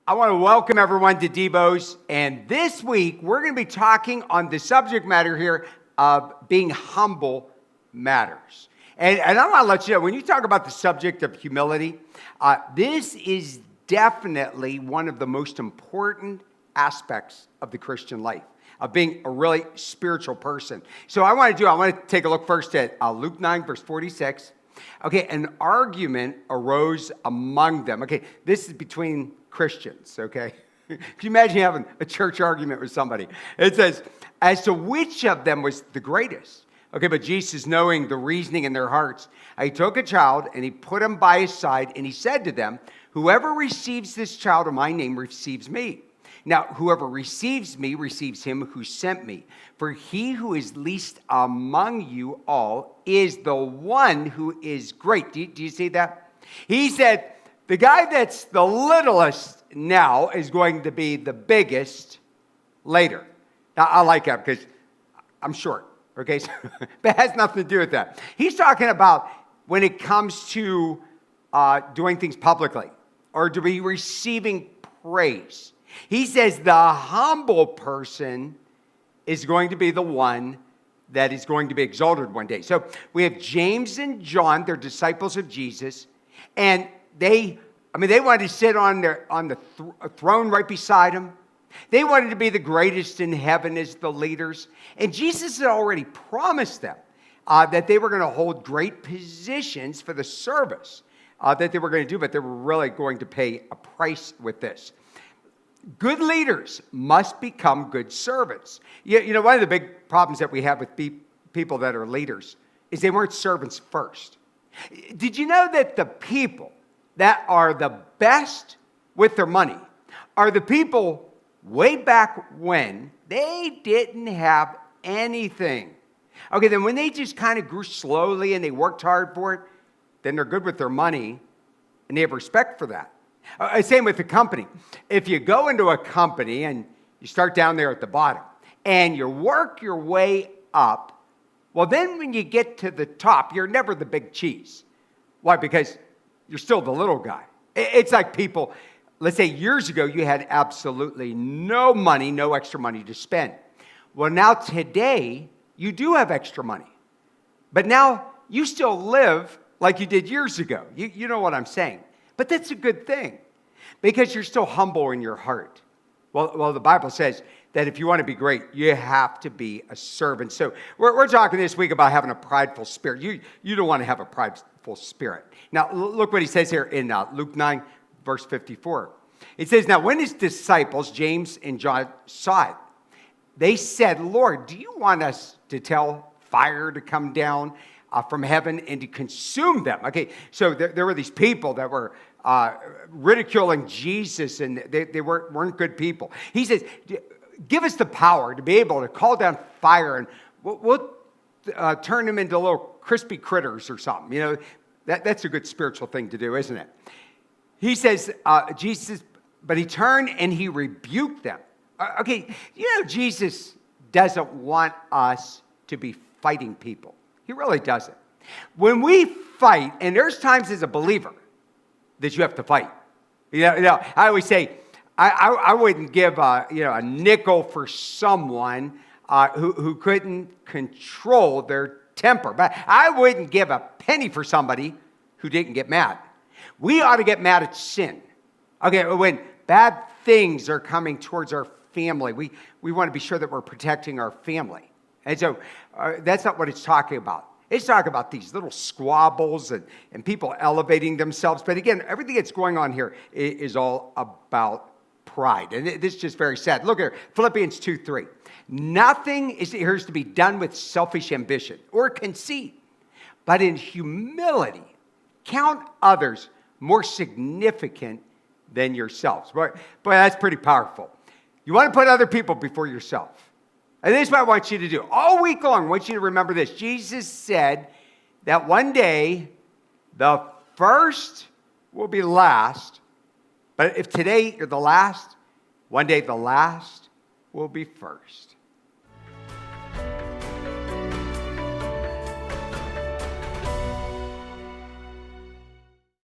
I want to welcome everyone to Debo's, and this week we're going to be talking on the subject matter here of being humble matters. And I want to let you know, when you talk about the subject of humility, this is definitely one of the most important aspects of the Christian life, of being a really spiritual person. So I want to take a look first at Luke 9, verse 46. Okay, an argument arose among them. Okay, this is between Christians, okay? Can you imagine having a church argument with somebody? It says, as to which of them was the greatest. Okay, but Jesus, knowing the reasoning in their hearts, he took a child and he put him by his side and he said to them, whoever receives this child in my name receives me. Now, whoever receives me receives him who sent me. For he who is least among you all is the one who is great. Do you see that? He said, the guy that's the littlest now is going to be the biggest later. Now, I like that because I'm short, okay? But it has nothing to do with that. He's talking about when it comes to doing things publicly or to be receiving praise. He says the humble person is going to be the one that is going to be exalted one day. So we have James and John, they're disciples of Jesus, and they wanted to sit on the throne right beside him. They wanted to be the greatest in heaven as the leaders. And Jesus had already promised them that they were going to hold great positions for the service that they were going to do, but they were really going to pay a price with this. Good leaders must become good servants. You know, one of the big problems that we have with people that are leaders is they weren't servants first. Did you know that the people that are the best with their money are the people way back when they didn't have anything? Okay, then when they just kind of grew slowly and they worked hard for it, then they're good with their money and they have respect for that. Same with the company. If you go into a company and you start down there at the bottom and you work your way up, well, then when you get to the top, you're never the big cheese. Why? Because you're still the little guy. It's like people, let's say years ago, you had absolutely no money, no extra money to spend. Well, now today, you do have extra money. But now you still live like you did years ago. You know what I'm saying. But that's a good thing because you're still humble in your heart. Well, the Bible says that if you want to be great, you have to be a servant. So we're talking this week about having a prideful spirit. You don't want to have a prideful spirit. Now, look what he says here in Luke 9, verse 54. It says, now when his disciples, James and John, saw it, they said, Lord, do you want us to tell fire to come down from heaven and to consume them? Okay, so there were these people that were ridiculing Jesus, and they weren't good people. He says, give us the power to be able to call down fire, and we'll turn them into little crispy critters or something. You know, that's a good spiritual thing to do, isn't it? He says, Jesus, but he turned and he rebuked them. Okay, you know, Jesus doesn't want us to be fighting people. He really doesn't. When we fight, and there's times as a believer that you have to fight. You know, I always say, I wouldn't give a nickel for someone who couldn't control their temper. But I wouldn't give a penny for somebody who didn't get mad. We ought to get mad at sin. Okay, when bad things are coming towards our family, we want to be sure that we're protecting our family. And so that's not what it's talking about. It's talking about these little squabbles and people elevating themselves. But again, everything that's going on here is all about pride. And this is just very sad. Look here, Philippians 2:3. Nothing is here to be done with selfish ambition or conceit, but in humility, count others more significant than yourselves. Boy, that's pretty powerful. You want to put other people before yourself. And this is what I want you to do. All week long, I want you to remember this. Jesus said that one day, the first will be last. But if today you're the last, one day the last will be first.